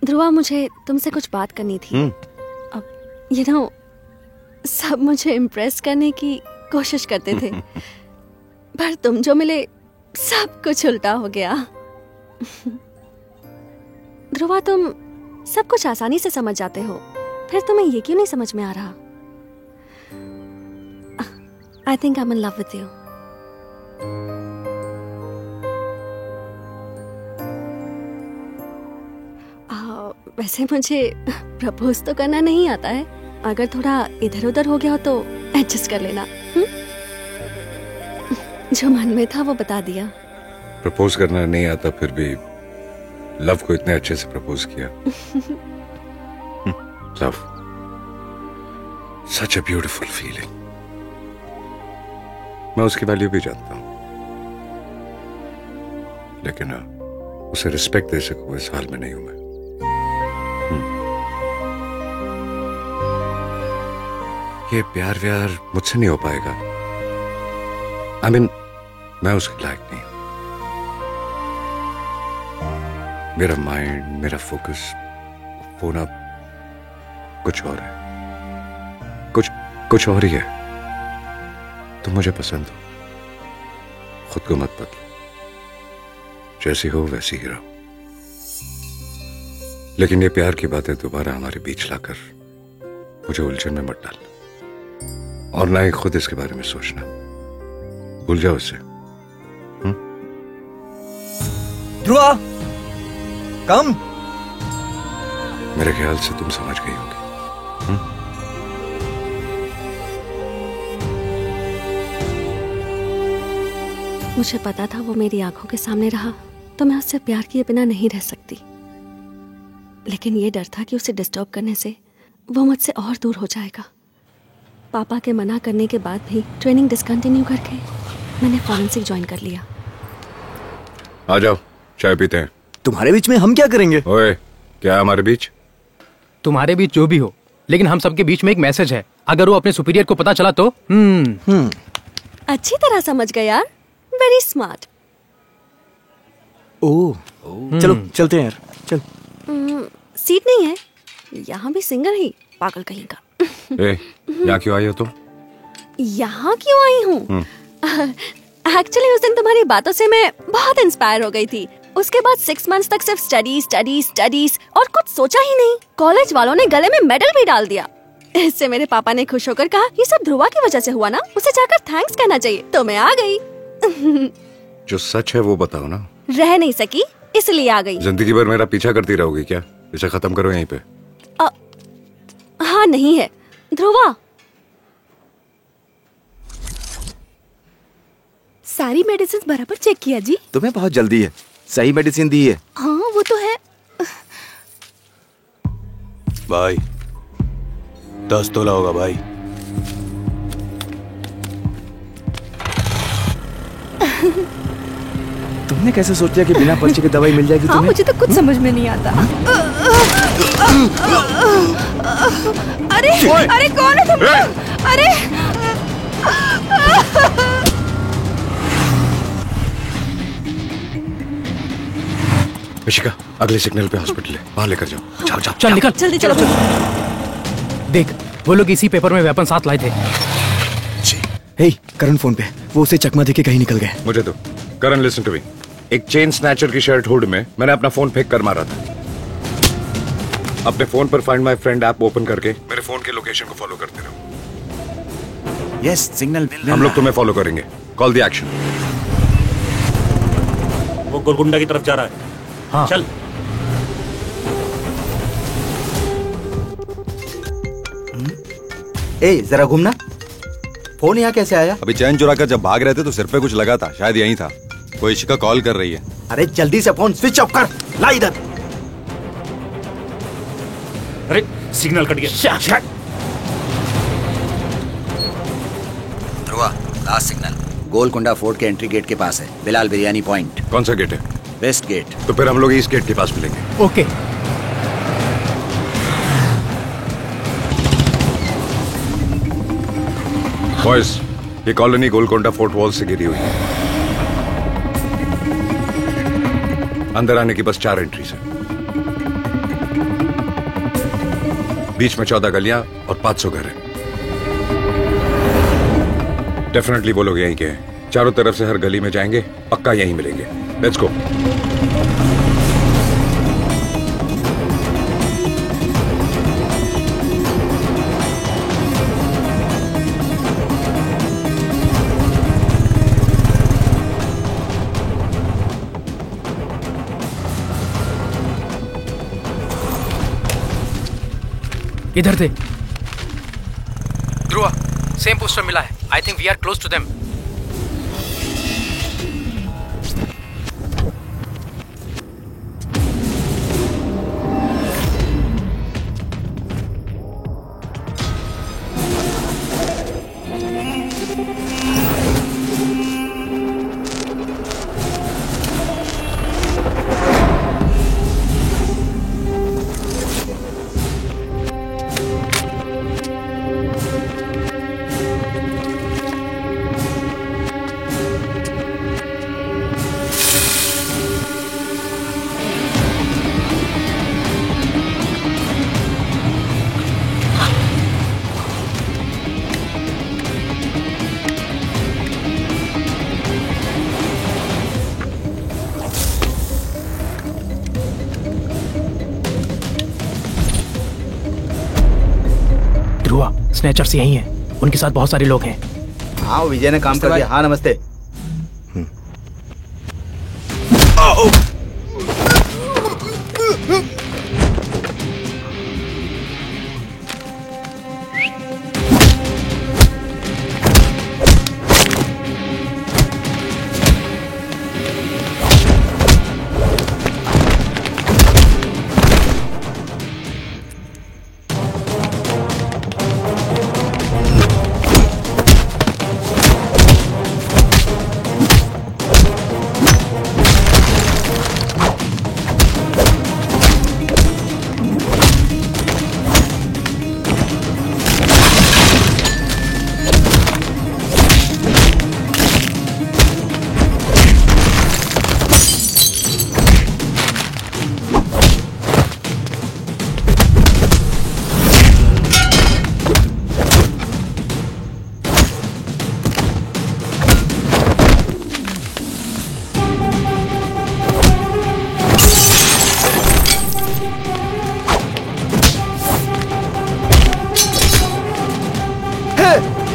ध्रुवा, मुझे तुमसे कुछ बात करनी थी। अब सब मुझे इम्प्रेस करने की कोशिश करते थे पर तुम जो मिले सब कुछ उल्टा हो गया। ध्रुवा, तुम सब कुछ आसानी से समझ जाते हो, फिर तुम्हें ये क्यों नहीं समझ में आ रहा? I think I'm in love with you. वैसे मुझे प्रपोज तो करना नहीं आता है, अगर थोड़ा इधर उधर हो गया हो तो एडजस्ट कर लेना। जो मन में था वो बता दिया। प्रपोज करना नहीं आता फिर भी लव को इतने अच्छे से प्रपोज किया। Love, such a beautiful feeling. मैं उसकी वैल्यू भी जानता हूं, लेकिन उसे रिस्पेक्ट दे सकूं इस हाल में नहीं हूं मैं। ये प्यार व्यार मुझसे नहीं हो पाएगा। I mean, मैं उसके लायक नहीं। मेरा माइंड, मेरा फोकस वो ना कुछ और है, कुछ और ही है। तुम मुझे पसंद हो, खुद को मत बदलो, जैसी हो वैसी ही रहो। लेकिन ये प्यार की बातें दोबारा हमारे बीच लाकर मुझे उलझन में मत डालना, और ना ही खुद इसके बारे में सोचना। भूल जाओ उसे। ध्रुवा, कम। मेरे ख्याल से तुम समझ गई होगी। मुझे पता था वो मेरी आंखों के सामने रहा तो मैं उससे प्यार किए बिना नहीं रह सकती, लेकिन ये डर था कि उसे डिस्टर्ब करने से वो मुझसे और दूर हो जाएगा। पापा के मना करने के बाद भी ट्रेनिंग डिसकंटिन्यू करके मैंने फॉरेंसिक ज्वाइन कर लिया। आ जाओ, चाय पीते हैं। तुम्हारे बीच में हम क्या करेंगे? ओए, क्या हमारे बीच? तुम्हारे बीच जो भी हो, लेकिन हम सबके बीच में एक मैसेज है। अगर वो अपने सुपीरियर को पता चला तो अच्छी तरह समझ गए यार, वेरी स्मार्ट। चलो चलते हैं यार, चल। सीट नहीं है यहाँ भी, सिंगल ही, पागल कहीं का। यहाँ क्यों आई हो तुम? यहाँ क्यों आई हूँ? एक्चुअली उस दिन तुम्हारी बातों से मैं बहुत इंस्पायर हो गई थी। उसके बाद 6 मंथ्स तक सिर्फ स्टडीज और कुछ सोचा ही नहीं। कॉलेज वालों ने गले में मेडल भी डाल दिया। इससे मेरे पापा ने खुश होकर कहा, ये सब ध्रुवा की वजह से हुआ ना, उसे जाकर थैंक्स कहना चाहिए। तो मैं आ गई। जो सच है वो बताओ ना। रह नहीं सकी इसलिए आ गई। जिंदगी भर मेरा पीछा करती रहोगी क्या? इसे खत्म करो यहीं पे। हाँ, नहीं है ध्रुवा। सारी मेडिसिन बराबर चेक किया जी। तुम्हें बहुत जल्दी है, सही मेडिसिन दी है। हाँ वो तो है। भाई 10 तोला होगा भाई। तुमने कैसे सोचा कि बिना पर्चे की दवाई मिल जाएगी? हाँ, मुझे तो कुछ समझ में नहीं आता। अरे कौन है तुम? अरे ऋषिका, अगले सिग्नल पे हॉस्पिटल है, वहां लेकर जाओ। जाओ। चल निकल, जल्दी चलो। देख, वो लोग इसी पेपर में वेपन साथ लाए थे। हे, करण फोन पे, वो उसे चकमा देके कहीं निकल गए। मुझे तो करण, लिसन टू मी। एक चेन स्नैचर की शर्ट हुड में मैंने अपना फोन फेंक कर मारा था। अपने फोन पर find my friend app open करके मेरे फोन के लोकेशन को फॉलो करते रहो। यस, सिग्नल हम लोग तुम्हें फॉलो करेंगे। Call the action. वो गोलकुंडा की तरफ जा रहा है। हाँ। चल। जरा घूमना। फोन यहाँ कैसे आया? अभी चैन चुरा कर जब भाग रहे थे तो सिर पे कुछ लगा था, शायद यहीं था। कोई इशिका कॉल कर रही है। अरे जल्दी से फोन स्विच ऑफ कर, ला इधर। अरे सिग्नल कट गया। Dhruva, last signal Golconda fort के एंट्री गेट के पास है, बिलाल बिरयानी पॉइंट। कौन सा गेट है? West gate. तो फिर हम लोग ईस्ट गेट के पास मिलेंगे। ओके। बॉयज, ये कॉलोनी गोलकुंडा फोर्ट वॉल से घिरी हुई है। अंदर आने की बस 4 एंट्रीज है। बीच में 14 गलियां और 500 घर हैं। डेफिनेटली वो लोग यहीं के हैं। चारों तरफ से हर गली में जाएंगे, पक्का यहीं मिलेंगे। Let's go. इधर थे। ध्रुवा, सेम पोस्टर मिला है। I think we are close to them. Snatchers यही हैं। उनके साथ बहुत सारे लोग हैं। हाँ, विजय ने काम कर दिया। हाँ, नमस्ते।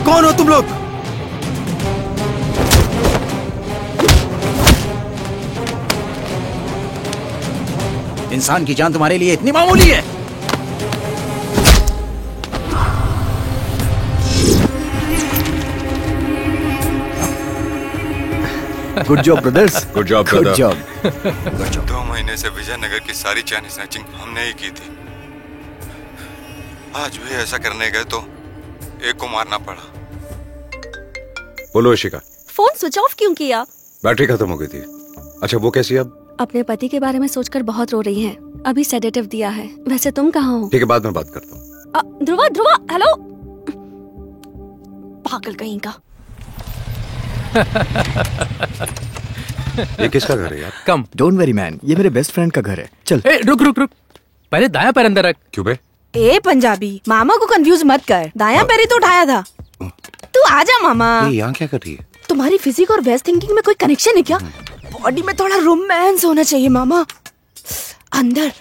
कौन हो तुम लोग? इंसान की जान तुम्हारे लिए इतनी मामूली है? Good job brothers. Good job good brother. Job. 2 महीने से विजयनगर की सारी चैन स्नैचिंग हमने ही की थी। आज भी ऐसा करने गए तो एक को मारना पड़ा। बोलो इशिका। फोन स्विच ऑफ क्यों किया? बैटरी खत्म हो गई थी। अच्छा, वो कैसी है अब? अपने पति के बारे में सोचकर बहुत रो रही हैं। अभी सेडेटिव दिया है। वैसे तुम कहाँ हो? ठीक है, बाद में बात करता हूँ। ध्रुवा, ध्रुवा, हेलो। पागल कहीं का। ये किसका घर है यार? कम। डोंट वरी मैन, ये मेरे बेस्ट फ्रेंड का घर है। चल। ए, रुक रुक रुक, पहले दाया पैर अंदर रख। क्यों बे? ए पंजाबी, मामा को कंफ्यूज मत कर। दाया पैर ही तो उठाया था। तू आजा मामा। ये यहाँ क्या कर रही है? तुम्हारी फिजिक और वेस्ट थिंकिंग में कोई कनेक्शन है क्या? बॉडी में थोड़ा रोमांस होना चाहिए मामा। अंदर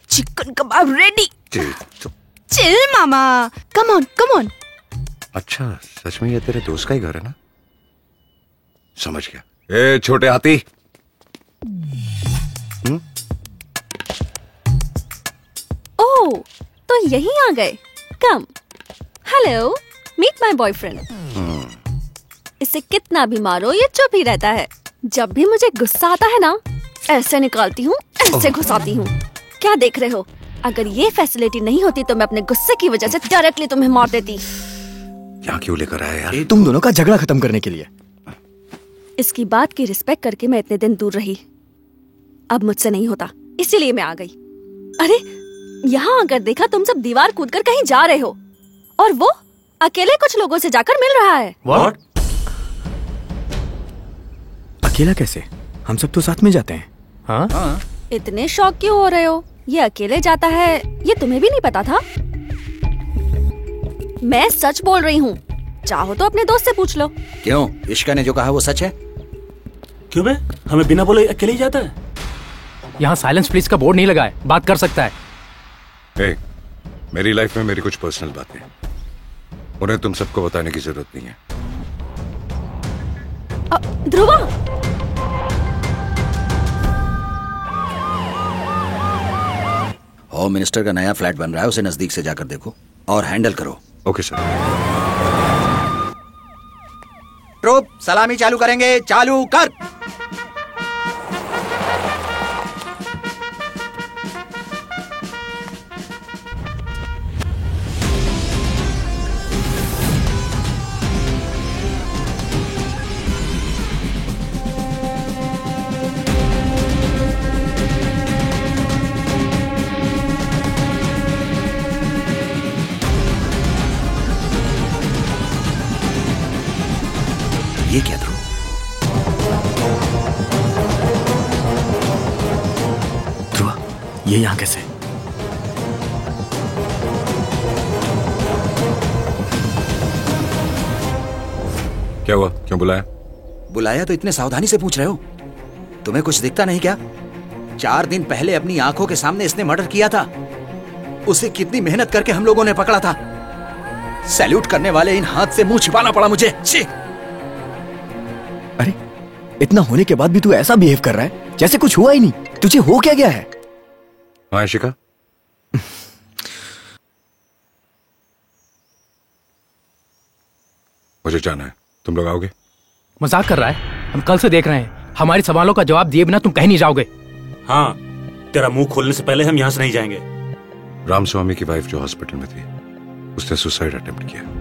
chicken kebab ready. Chill mama, come on come on. अच्छा, सच में ये तेरे दोस्त का ही घर है ना? समझ गया। ए छोटे हाथी। ओह, तो यहीं आ गए। Come. Hello, meet my boyfriend. इसे कितना भी मारो ये चुप ही रहता है। जब भी मुझे गुस्सा आता है ना, ऐसे निकालती हूँ, ऐसे घुसाती हूँ। क्या देख रहे हो? अगर ये फैसिलिटी नहीं होती तो मैं अपने गुस्से की वजह से डायरेक्टली तुम्हें मार देती। यहाँ क्यों लेकर आया यार? तुम दोनों का झगड़ा खत्म करने के लिए। इसकी बात की रिस्पेक्ट करके मैं इतने दिन दूर रही। अब मुझसे नहीं होता, इसीलिए मैं आ गई। अरे, यहाँ आकर देखा तुम सब दीवार कूदकर कहीं जा रहे हो और वो अकेले कुछ लोगों से जाकर मिल रहा है। What? अकेला कैसे? हम सब तो साथ में जाते हैं। हाँ? इतने शौक क्यों हो रहे हो? ये अकेले जाता है, ये तुम्हें भी नहीं पता था? मैं सच बोल रही हूँ, चाहो तो अपने दोस्त से पूछ लो। क्यों, इश्का ने जो कहा वो सच है? क्यों बे, हमें बिना बोले अकेले ही जाता है? यहाँ साइलेंस प्लीज का बोर्ड नहीं लगा है, बात कर सकता है। hey, मेरी लाइफ में मेरी कुछ पर्सनल बातें, उन्हें तुम सबको बताने की जरूरत नहीं है। ध्रुवा, होम मिनिस्टर का नया फ्लैट बन रहा है, उसे नजदीक से जाकर देखो और हैंडल करो। Okay sir. ट्रूप सलामी चालू करेंगे, चालू कर। ये क्या ध्रुव? ध्रुवा, ये यहाँ कैसे? क्या हुआ, क्यों बुलाया? बुलाया तो इतने सावधानी से पूछ रहे हो? तुम्हें कुछ दिखता नहीं क्या? 4 दिन पहले अपनी आंखों के सामने इसने मर्डर किया था। उसे कितनी मेहनत करके हम लोगों ने पकड़ा था। सैल्यूट करने वाले इन हाथ से मुंह छिपाना पड़ा मुझे। छी! अरे, इतना होने के बाद भी तू ऐसा बिहेव कर रहा है जैसे कुछ हुआ ही नहीं। तुझे हो क्या गया है? हाँ इशिका, मुझे जाना है, तुम लोग आओगे? मजाक कर रहा है? हम कल से देख रहे हैं, हमारे सवालों का जवाब दिए बिना तुम कहीं नहीं जाओगे। हाँ, तेरा मुंह खोलने से पहले हम यहाँ से नहीं जाएंगे। रामस्वामी की वाइफ जो हॉस्पिटल में थी, उसने सुसाइड अटेम्प्ट किया।